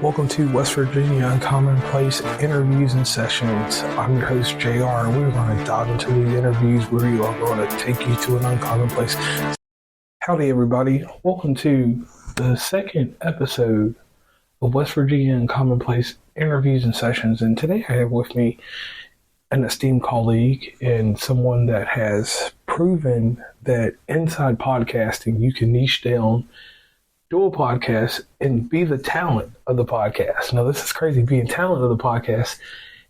Welcome to West Virginia Commonplace Interviews and Sessions. I'm your host, JR, and we're going to dive into the interviews where we are going to take you to an uncommon place. Howdy, everybody. Welcome to the second episode of West Virginia Commonplace Interviews and Sessions. And today I have with me an esteemed colleague and someone that has proven that inside podcasting, you can niche down, do a podcast, and be the talent of the podcast. Now, this is crazy, being talent of the podcast,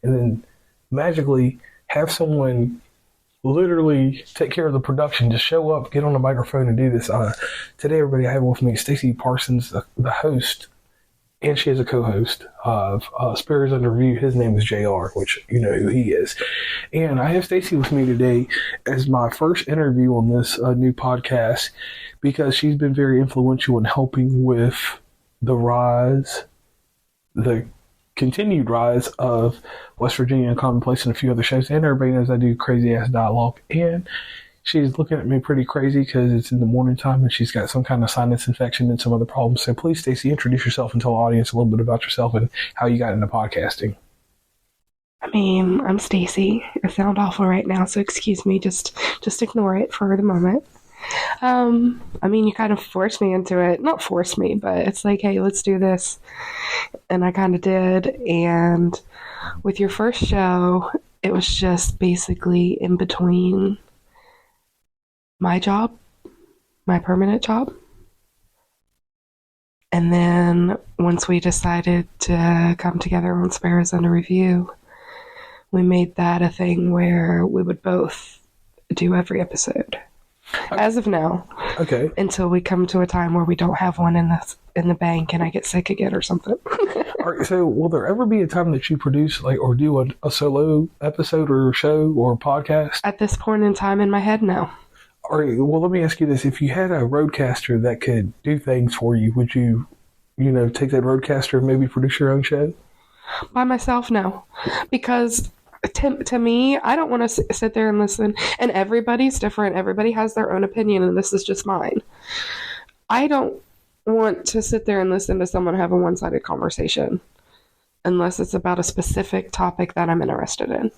and then magically have someone literally take care of the production. Just show up, get on the microphone, and do this. Today, everybody, I have with me Stacey Parsons, the host, and she is a co-host of Sparrows Under. His name is JR, which you know who he is. And I have Stacey with me today as my first interview on this new podcast, because she's been very influential in helping with the continued rise of West Virginia Commonplace and a few other shows. And everybody knows I do crazy ass dialogue. And she's looking at me pretty crazy because it's in the morning time and she's got some kind of sinus infection and some other problems. So please, Stacey, introduce yourself and tell the audience a little bit about yourself and how you got into podcasting. I'm Stacey. I sound awful right now, so excuse me. Just ignore it for the moment. You kind of forced me into it. Not forced me, but it's like, hey, let's do this. And I kind of did. And with your first show, it was just basically in between my job, my permanent job. And then once we decided to come together on Sparrows Under Review, we made that a thing where we would both do every episode. As of now. Okay. Until we come to a time where we don't have one in the bank and I get sick again or something. All right, so will there ever be a time that you produce or do a solo episode or show or podcast? At this point in time in my head, no. All right, well, let me ask you this. If you had a roadcaster that could do things for you, would you take that roadcaster and maybe produce your own show? By myself, no. Because to me, I don't want to sit there and listen. And everybody's different. Everybody has their own opinion, and this is just mine. I don't want to sit there and listen to someone have a one-sided conversation unless it's about a specific topic that I'm interested in.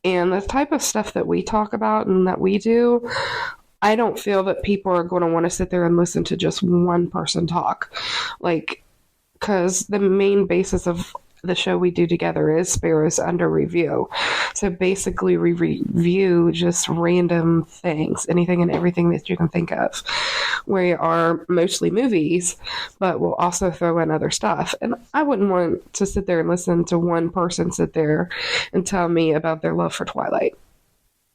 And the type of stuff that we talk about and that we do, I don't feel that people are going to want to sit there and listen to just one person talk. Because the main basis of the show we do together is Sparrows Under Review. So basically we review just random things, anything and everything that you can think of. We are mostly movies, but we'll also throw in other stuff. And I wouldn't want to sit there and listen to one person sit there and tell me about their love for Twilight.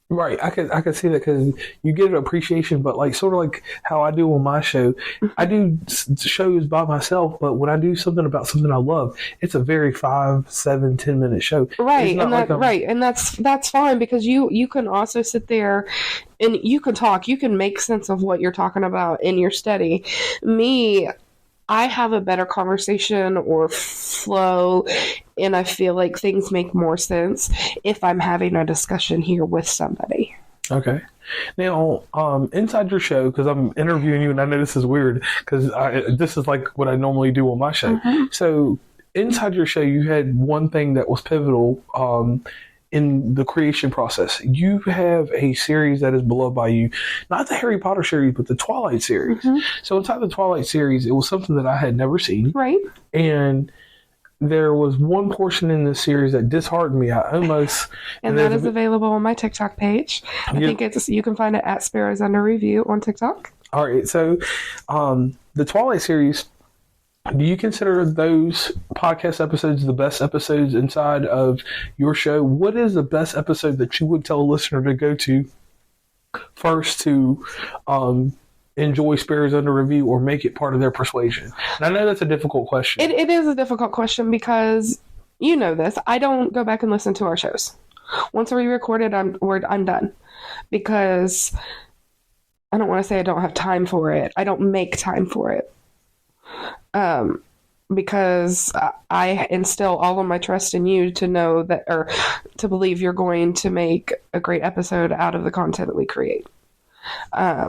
Right, I could see that because you get an appreciation, but sort of like how I do on my show, I do shows by myself, but when I do something about something I love, it's a very 5, 7, 10 minute show. Right, and that's fine because you can also sit there and you can talk, you can make sense of what you're talking about in your study. Me, I have a better conversation or flow, and I feel like things make more sense if I'm having a discussion here with somebody. Okay. Now, inside your show, because I'm interviewing you, and I know this is weird, because this is like what I normally do on my show. Mm-hmm. So, inside your show, you had one thing that was pivotal in the creation process. You have a series that is beloved by you, not the Harry Potter series, but the Twilight series. Mm-hmm. So inside the Twilight series, it was something that I had never seen. Right. And there was one portion in this series that disheartened me. I almost... and that is available on my TikTok page. I think you can find it at Sparrows Under Review on TikTok. All right. So the Twilight series, do you consider those podcast episodes the best episodes inside of your show? What is the best episode that you would tell a listener to go to first to enjoy Sparrows Under Review or make it part of their persuasion? And I know that's a difficult question. It is a difficult question because, you know this, I don't go back and listen to our shows. Once we record it, I'm done. Because I don't want to say I don't have time for it. I don't make time for it. Because I instill all of my trust in you to know that, or to believe you're going to make a great episode out of the content that we create. I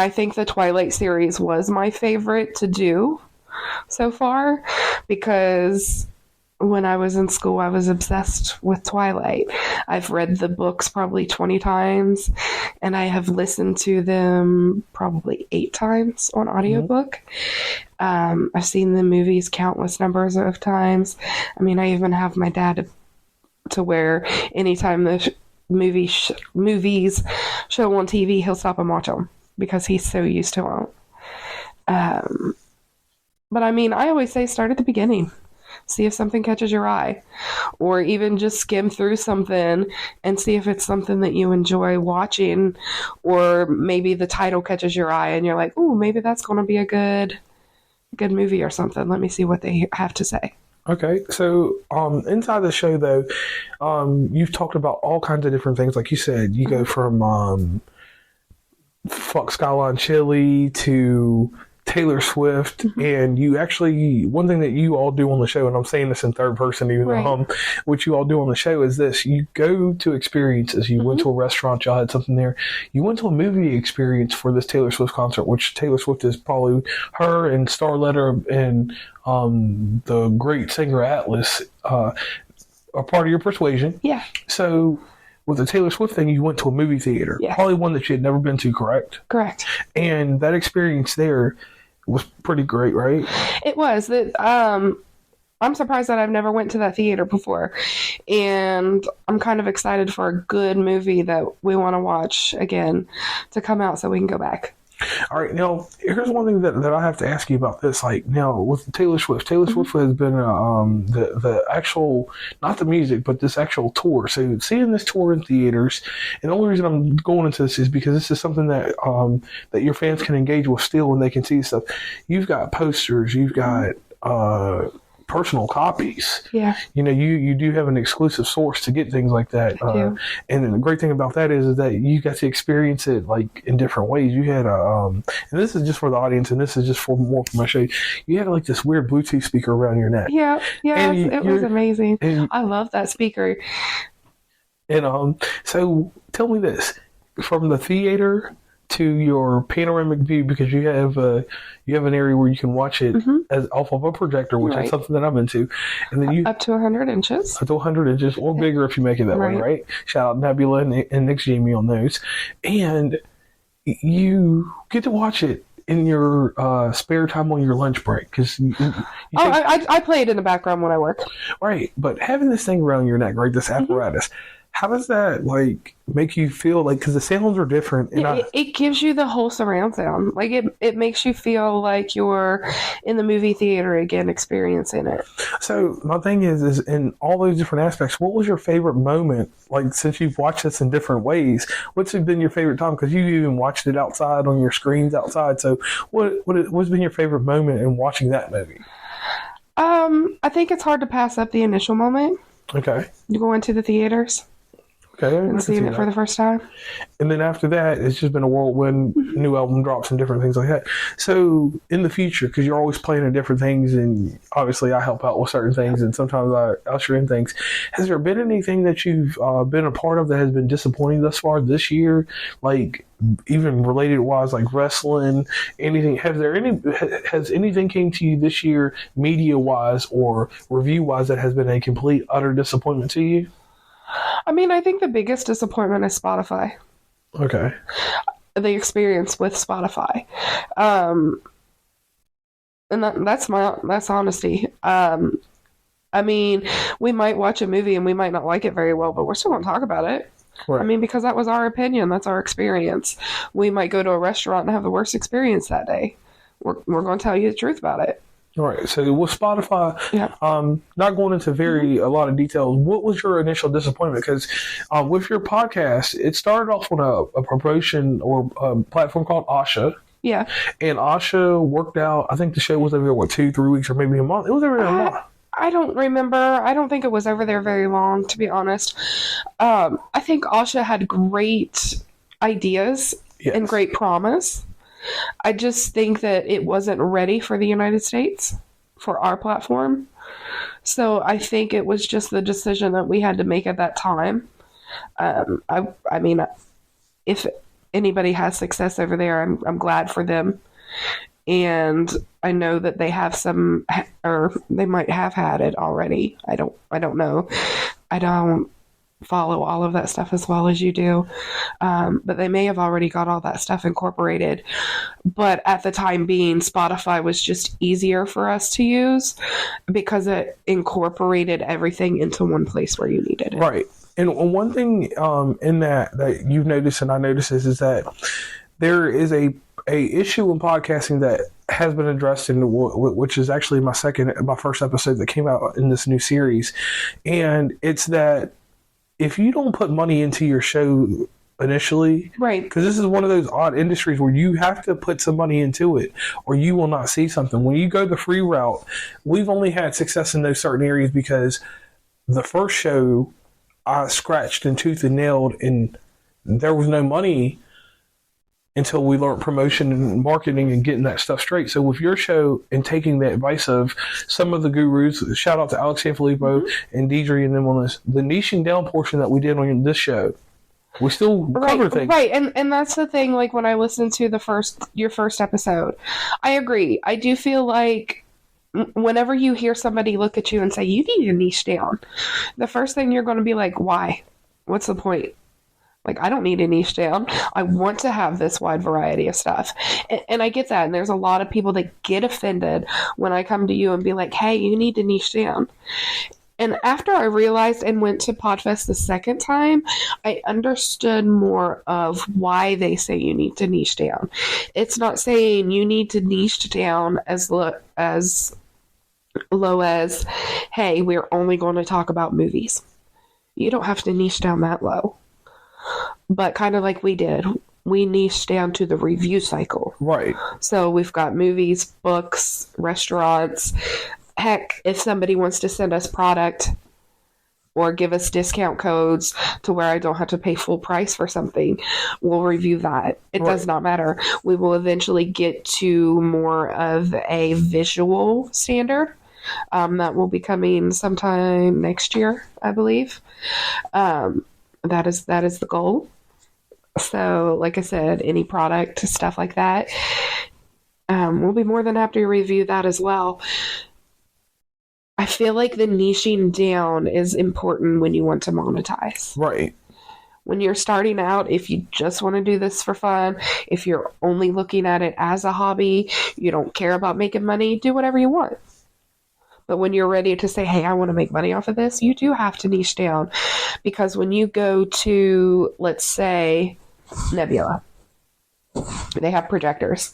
think the Twilight series was my favorite to do. so far, because when I was in school, I was obsessed with Twilight. I've read the books probably 20 times, and I have listened to them probably 8 times on audiobook. I've seen the movies countless numbers of times. I mean, I even have my dad to where anytime the movies show on TV, he'll stop and watch them because he's so used to them. But I mean, I always say start at the beginning. See if something catches your eye, or even just skim through something and see if it's something that you enjoy watching, or maybe the title catches your eye and you're like, "Ooh, maybe that's going to be a good movie or something. Let me see what they have to say." Okay, so inside the show, though, you've talked about all kinds of different things. Like you said, you go from Fuck Skyline Chili to Taylor Swift, and you actually, one thing that you all do on the show, and I'm saying this in third person, even though what you all do on the show is this: you go to experiences. You went to a restaurant, y'all had something there. You went to a movie experience for this Taylor Swift concert, which Taylor Swift is probably her and Starletter and the great singer Atlas are part of your persuasion. Yeah. So with the Taylor Swift thing, you went to a movie theater, probably one that you had never been to, correct? Correct. And that experience there was pretty great, right? It was. I'm surprised that I've never went to that theater before, and I'm kind of excited for a good movie that we want to watch again to come out so we can go back. All right, now here's one thing that I have to ask you about this. Like now with Taylor Swift has been the actual, not the music, but this actual tour. So seeing this tour in theaters, and the only reason I'm going into this is because this is something that that your fans can engage with still when they can see stuff. You've got posters, you've got personal copies. Yeah. You know, you do have an exclusive source to get things like that. And then the great thing about that is that you got to experience it like in different ways. You had and this is just for the audience, and this is just for more for my show. You had like this weird Bluetooth speaker around your neck. Yeah, it was amazing. I love that speaker. And so tell me this, from the theater to your panoramic view, because you have an area where you can watch it as off of a projector, which is something that I'm into, and then you up to 100 inches, up to 100 inches or bigger if you make it that way, right? Shout out Nebula and Nick Jamie on those, and you get to watch it in your spare time on your lunch break, because I play it in the background when I work, right? But having this thing around your neck, right, this apparatus. How does that like make you feel? Like, because the sounds are different, and it gives you the whole surround sound. Like it makes you feel like you're in the movie theater again, experiencing it. So my thing is in all those different aspects, what was your favorite moment? Like, since you've watched this in different ways, what's been your favorite time? Because you even watched it outside on your screens outside. So what's been your favorite moment in watching that movie? I think it's hard to pass up the initial moment. Okay. You go into the theaters. Okay, and seeing it for the first time. And then after that, it's just been a whirlwind, new album drops and different things like that. So in the future, because you're always playing in different things, and obviously I help out with certain things, and sometimes I usher in things. Has there been anything that you've been a part of that has been disappointing thus far this year? Like, even related wise, like wrestling, anything? Has anything came to you this year, media wise or review wise, that has been a complete, utter disappointment to you? I mean, I think the biggest disappointment is Spotify. Okay. The experience with Spotify. And that's honesty. I mean, we might watch a movie and we might not like it very well, but we're still going to talk about it. Right. I mean, because that was our opinion. That's our experience. We might go to a restaurant and have the worst experience that day. We're going to tell you the truth about it. All right. So with Spotify, not going into a lot of details, what was your initial disappointment? Because with your podcast, it started off on a promotion or a platform called Asha. Yeah. And Asha worked out, I think the show was over there, 2-3 weeks or maybe a month? It was over there a month. I don't remember. I don't think it was over there very long, to be honest. I think Asha had great ideas and great promise. I just think that it wasn't ready for the United States, for our platform. So I think it was just the decision that we had to make at that time. I mean, if anybody has success over there, I'm glad for them. and I know that they have some, or they might have had it already. I don't know. I don't follow all of that stuff as well as you do, but they may have already got all that stuff incorporated. But at the time being, Spotify was just easier for us to use because it incorporated everything into one place where you needed it. Right. And one thing in that you've noticed and I noticed is that there is a issue in podcasting that has been addressed in which is actually my first episode that came out in this new series, and it's that if you don't put money into your show initially, right? Because this is one of those odd industries where you have to put some money into it, or you will not see something. When you go the free route, we've only had success in those certain areas because the first show I scratched and tooth and nailed, and there was no money until we learned promotion and marketing and getting that stuff straight. So with your show and taking the advice of some of the gurus, shout out to Alex Sanfilippo and Deidre and them on this, the niching down portion that we did on this show, we still cover things. Right, and that's the thing, like when I listened to your first episode, I agree. I do feel like whenever you hear somebody look at you and say, you need to niche down, the first thing you're going to be like, why? What's the point? Like, I don't need a niche down. I want to have this wide variety of stuff. And I get that. And there's a lot of people that get offended when I come to you and be like, hey, you need to niche down. And after I realized and went to Podfest the second time, I understood more of why they say you need to niche down. It's not saying you need to niche down as low as, hey, we're only going to talk about movies. You don't have to niche down that low. But kind of like we did, we niched down to the review cycle. Right. So we've got movies, books, restaurants. Heck, if somebody wants to send us product or give us discount codes to where I don't have to pay full price for something, we'll review that. It does not matter. We will eventually get to more of a visual standard. That will be coming sometime next year, I believe. That is the goal. So, like I said, any product, stuff like that, we'll be more than happy to review that as well. I feel like the niching down is important when you want to monetize. Right. When you're starting out, if you just want to do this for fun, if you're only looking at it as a hobby, you don't care about making money, do whatever you want. But when you're ready to say, hey, I want to make money off of this, you do have to niche down. Because when you go to, let's say, Nebula, they have projectors.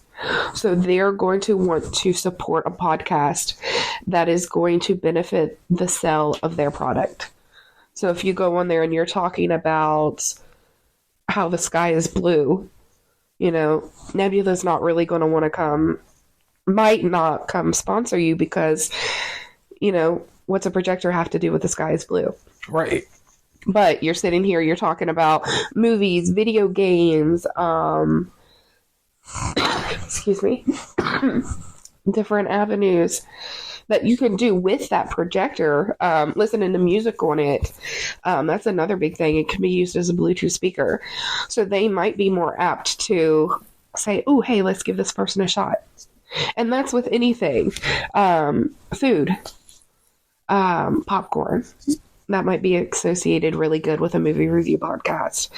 So they're going to want to support a podcast that is going to benefit the sale of their product. So if you go on there and you're talking about how the sky is blue, Nebula's not really going to want to might not come sponsor you because, what's a projector have to do with the sky is blue? Right. But you're sitting here, you're talking about movies, video games, excuse me, different avenues that you can do with that projector. Listening to music on it, that's another big thing. It can be used as a Bluetooth speaker. So they might be more apt to say, oh, hey, let's give this person a shot. And that's with anything. Food, popcorn. That might be associated really good with a movie review podcast.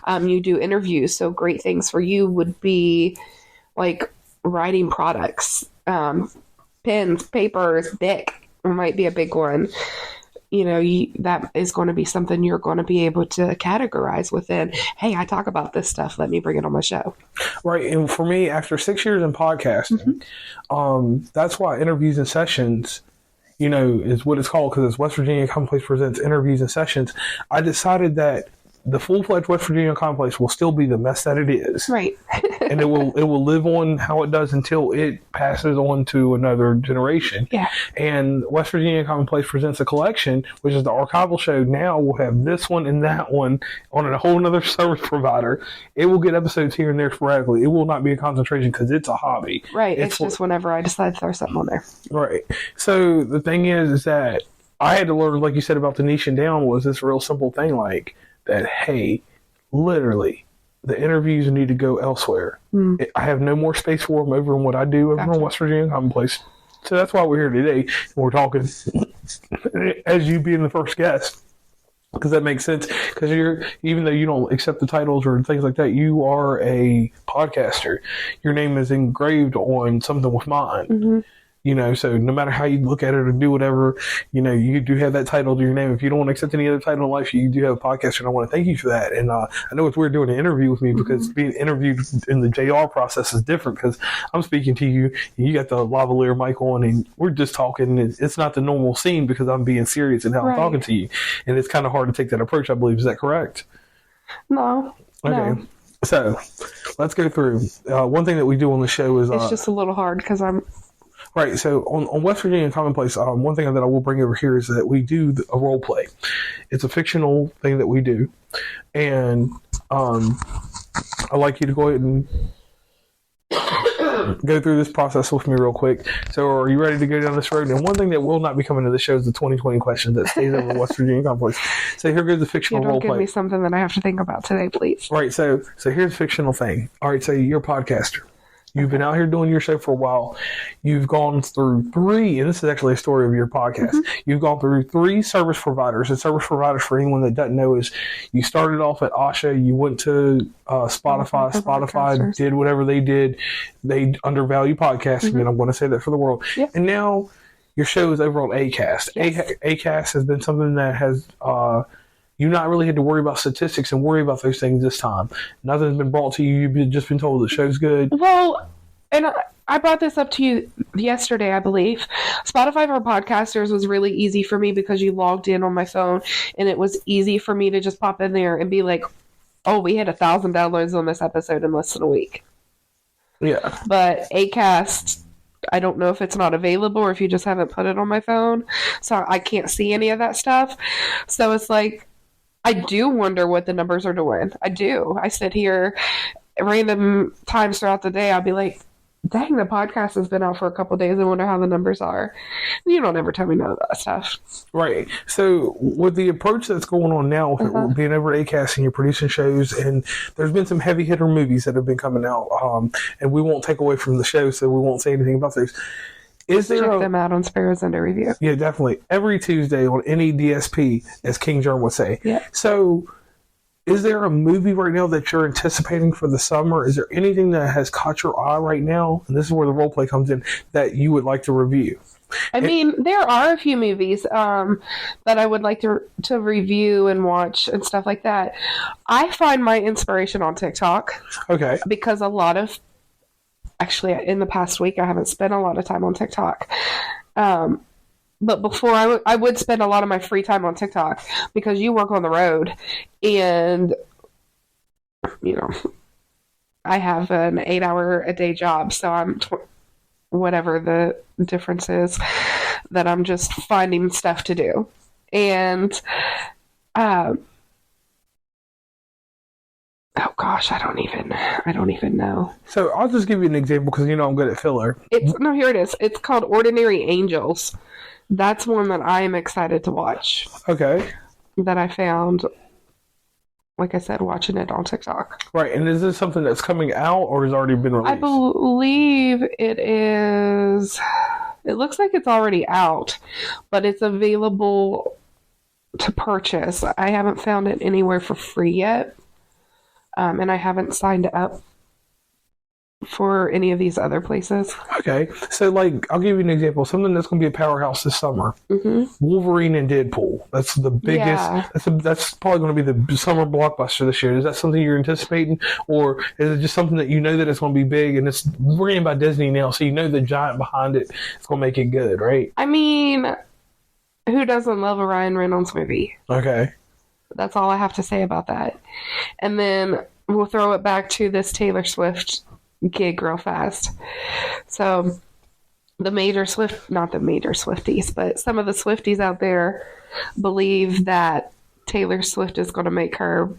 You do interviews, so great things for you would be like writing products, pens, papers, Bic might be a big one. That is going to be something you're going to be able to categorize within. Hey, I talk about this stuff. Let me bring it on my show. Right. And for me, after 6 years in podcasting, that's why interviews and sessions, is what it's called, because it's West Virginia Commonplace presents interviews and sessions. I decided that the full-fledged West Virginia Commonplace will still be the mess that it is. Right. And it will live on how it does until it passes on to another generation. Yeah. And West Virginia Commonplace presents a collection, which is the archival show. Now we'll have this one and that one on a whole other service provider. It will get episodes here and there sporadically. It will not be a concentration because it's a hobby. Right. It's just whenever I decide to throw something on there. Right. So the thing is that I had to learn, like you said about the niching down, was this real simple thing like that, hey, literally, the interviews need to go elsewhere. I have no more space for them over in what I do over in West Virginia Commonplace. So that's why we're here today. And we're talking as you being the first guest. Because that makes sense. Because even though you don't accept the titles or things like that, you are a podcaster. Your name is engraved on something with mine. Mm-hmm. You know, so no matter how you look at it or do whatever, you know, you do have that title to your name. If you don't want to accept any other title in life, you do have a podcast, and I want to thank you for that. And I know it's weird doing an interview with me because being interviewed in the JR process is different because I'm speaking to you, and you got the lavalier mic on, and we're just talking. And it's not the normal scene because I'm being serious in how I'm talking to you. And it's kind of hard to take that approach, I believe. Is that correct? No. Okay. No. So let's go through. One thing that we do on the show is... it's just a little hard because I'm... Right, so on West Virginia Commonplace, one thing that I will bring over here is that we do a role play. It's a fictional thing that we do, and I'd like you to go ahead and go through this process with me real quick. So are you ready to go down this road? And one thing that will not be coming to the show is the 2020 questions that stays over West Virginia Commonplace. So here goes the fictional role play. Don't give me something that I have to think about today, please. Right, so here's the fictional thing. All right, so you're a podcaster. You've been out here doing your show for a while. You've gone through 3, and this is actually a story of your podcast. You've gone through 3 service providers. And service providers, for anyone that doesn't know, is you started off at Asha, you went to Spotify. Spotify did whatever they did. They undervalue podcasting, and I'm going to say that for the world. Yep. And now your show is over on Acast. Yes. Acast has been something that has... you not really had to worry about statistics and worry about those things this time. Nothing's been brought to you. You've just been told the show's good. Well, and I brought this up to you yesterday, I believe. Spotify for podcasters was really easy for me because you logged in on my phone, and it was easy for me to just pop in there and be like, oh, we had 1,000 downloads on this episode in less than a week. Yeah. But Acast... I don't know if it's not available or if you just haven't put it on my phone. So I can't see any of that stuff. So it's like... I do wonder what the numbers are doing. I do. I sit here random times throughout the day. I'll be like, dang, the podcast has been out for a couple of days. I wonder how the numbers are. You don't ever tell me none of that stuff. Right. So with the approach that's going on now, with being over at Acast and you're producing shows, and there's been some heavy hitter movies that have been coming out, and we won't take away from the show, so we won't say anything about those. Check them out on Sparrows Under review. Yeah, definitely. Every Tuesday on any DSP, as King John would say. Yeah. So, is there a movie right now that you're anticipating for the summer? Is there anything that has caught your eye right now? And this is where the role play comes in, that you would like to review. I mean, there are a few movies that I would like to review and watch and stuff like that. I find my inspiration on TikTok. Okay. Because a lot of... Actually, in the past week, I haven't spent a lot of time on TikTok. But before, I would spend a lot of my free time on TikTok because you work on the road. And, you know, I have an 8-hour-a-day job. So I'm, whatever the difference is, that I'm just finding stuff to do. And, oh gosh, I don't even know. So I'll just give you an example because I'm good at filler. Here it is. It's called Ordinary Angels. That's one that I am excited to watch. Okay. That I found, like I said, watching it on TikTok. Right, and is this something that's coming out or has already been released? I believe it is. It looks like it's already out, but it's available to purchase. I haven't found it anywhere for free yet. And I haven't signed up for any of these other places. Okay. So, I'll give you an example. Something that's going to be a powerhouse this summer. Wolverine and Deadpool. That's the biggest. Yeah. That's probably going to be the summer blockbuster this year. Is that something you're anticipating? Or is it just something that you know that it's going to be big and it's ran by Disney now, so you know the giant behind it is going to make it good, right? I mean, who doesn't love a Ryan Reynolds movie? Okay. That's all I have to say about that. And then we'll throw it back to this Taylor Swift gig real fast. So not the major Swifties, but some of the Swifties out there believe that Taylor Swift is going to make her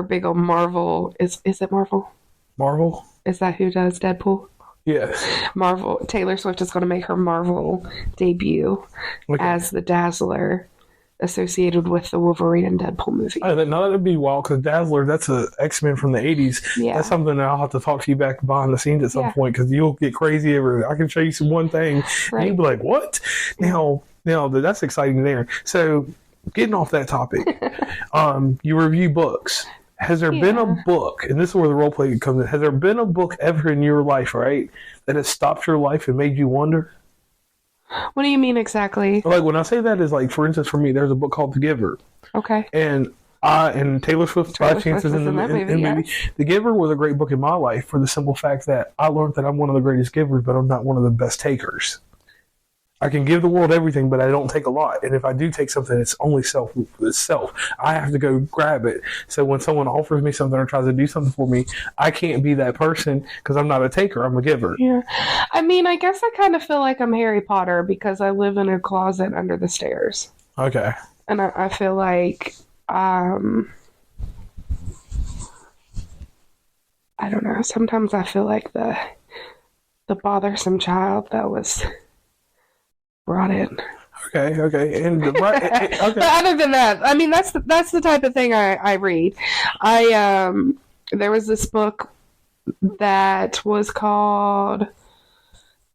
big old Marvel. Is it Marvel? Marvel? Is that who does Deadpool? Yes. Taylor Swift is going to make her Marvel debut as the Dazzler associated with the Wolverine and Deadpool movie. Oh, now that'd be wild because Dazzler, that's a X-Men from the 80s. Yeah. That's something that I'll have to talk to you back behind the scenes at some point because you'll get crazy over. I can show you some one thing, and you'll be like, "What?" Now that's exciting there. So, getting off that topic, you review books. Has there been a book, and this is where the role play comes in? Has there been a book ever in your life, right, that has stopped your life and made you wonder? What do you mean exactly? Like when I say that is like, for instance, for me, there's a book called The Giver. Okay. And Taylor Swift, Five Chances in the movie. The Giver was a great book in my life for the simple fact that I learned that I'm one of the greatest givers, but I'm not one of the best takers. I can give the world everything, but I don't take a lot. And if I do take something, it's only self. I have to go grab it. So when someone offers me something or tries to do something for me, I can't be that person because I'm not a taker. I'm a giver. Yeah. I mean, I guess I kind of feel like I'm Harry Potter because I live in a closet under the stairs. Okay. And I feel like, I don't know. Sometimes I feel like the bothersome child that was brought in. Okay. And okay. But other than that, I mean, that's the type of thing I read. There was this book that was called,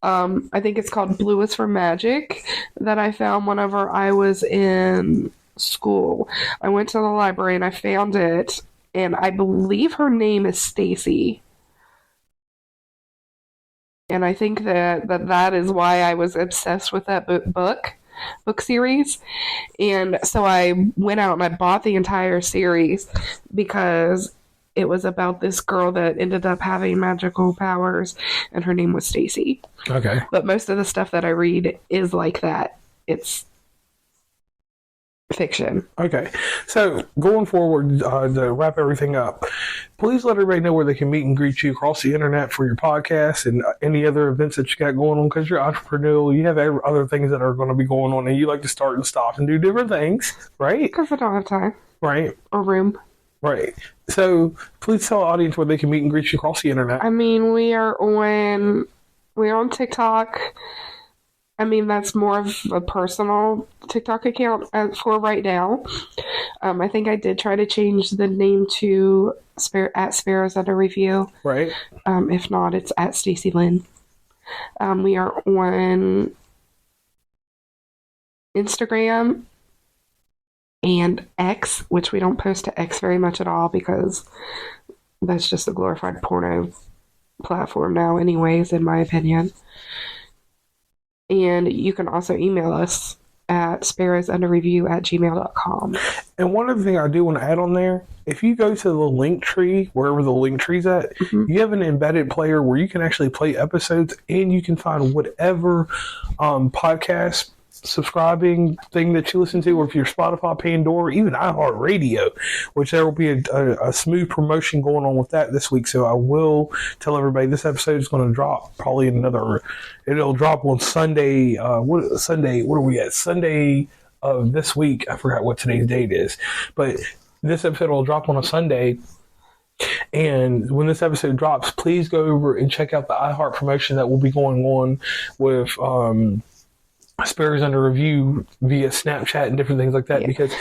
I think it's called Blue is for Magic, that I found whenever I was in school. I went to the library and I found it, and I believe her name is Stacey. And I think that is why I was obsessed with that book series. And so I went out and I bought the entire series because it was about this girl that ended up having magical powers, and her name was Stacey. Okay. But most of the stuff that I read is like that. It's fiction. Okay. So going forward, to wrap everything up, please let everybody know where they can meet and greet you across the internet for your podcast and any other events that you got going on, because you're entrepreneurial. You have other things that are going to be going on, and you like to start and stop and do different things, right? Because I don't have time. Right. Or room. Right. So please tell the audience where they can meet and greet you across the internet. I mean, we're on TikTok. I mean, that's more of a personal TikTok account for right now. I think I did try to change the name to at Sparrows Under Review. Right. If not, it's at Stacey Lynn. We are on Instagram and X, which we don't post to X very much at all because that's just a glorified porno platform now anyways, in my opinion. And you can also email us at sparrowsunderreview@gmail.com. And one other thing I do want to add on there, if you go to the link tree, wherever the link tree's at, you have an embedded player where you can actually play episodes, and you can find whatever podcast subscribing thing that you listen to, or if you're Spotify, Pandora, even iHeartRadio, which there will be a smooth promotion going on with that this week. So I will tell everybody this episode is going to drop probably it'll drop on Sunday. What are we at? Sunday of this week. I forgot what today's date is, but this episode will drop on a Sunday. And when this episode drops, please go over and check out the iHeart promotion that will be going on with Sparrows Under Review via Snapchat and different things like that. Because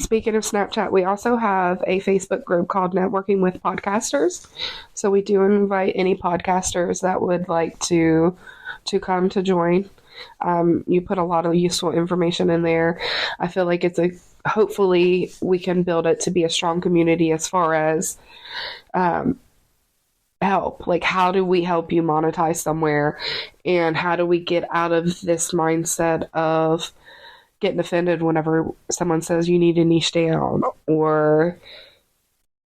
speaking of Snapchat, we also have a Facebook group called Networking with Podcasters. So we do invite any podcasters that would like to come to join. You put a lot of useful information in there. I feel like hopefully we can build it to be a strong community as far as help. Like, how do we help you monetize somewhere, and how do we get out of this mindset of getting offended whenever someone says you need to niche down, or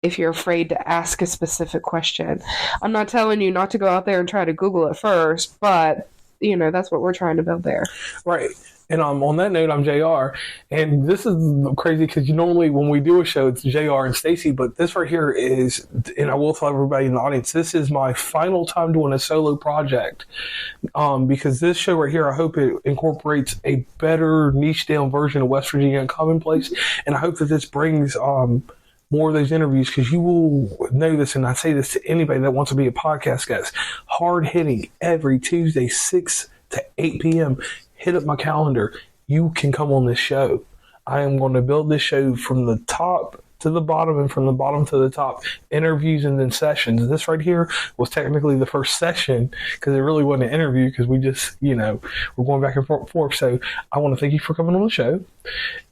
if you're afraid to ask a specific question. I'm not telling you not to go out there and try to Google it first, but that's what we're trying to build there. Right. And on that note, I'm JR, and this is crazy because normally when we do a show, it's JR and Stacey, but this right here is, and I will tell everybody in the audience, this is my final time doing a solo project, because this show right here, I hope it incorporates a better niche down version of West Virginia and Commonplace, and I hope that this brings more of those interviews, because you will know this, and I say this to anybody that wants to be a podcast guest, hard hitting every Tuesday, 6 to 8 p.m., hit up my calendar. You can come on this show. I am going to build this show from the top to the bottom and from the bottom to the top, interviews and then sessions. This right here was technically the first session because it really wasn't an interview because we just, we're going back and forth. So I want to thank you for coming on the show.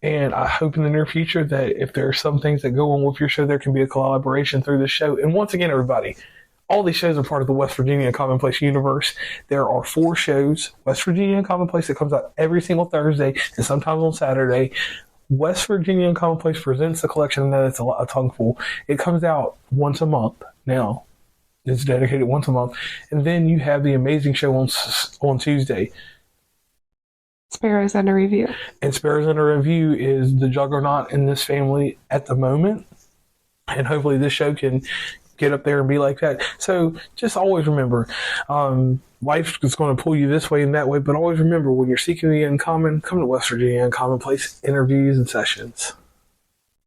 And I hope in the near future that if there are some things that go on with your show, there can be a collaboration through the show. And once again, everybody, all these shows are part of the West Virginia Commonplace universe. There are 4 shows, West Virginia Commonplace, that comes out every single Thursday and sometimes on Saturday. West Virginia Commonplace presents the collection, and then it's a tongueful. It comes out once a month now. It's dedicated once a month. And then you have the amazing show on Tuesday. Sparrows Under Review. And Sparrows Under Review is the juggernaut in this family at the moment. And hopefully this show can get up there and be like that. So just always remember, life is going to pull you this way and that way, but always remember, when you're seeking the uncommon, come to West Virginia Commonplace interviews and sessions.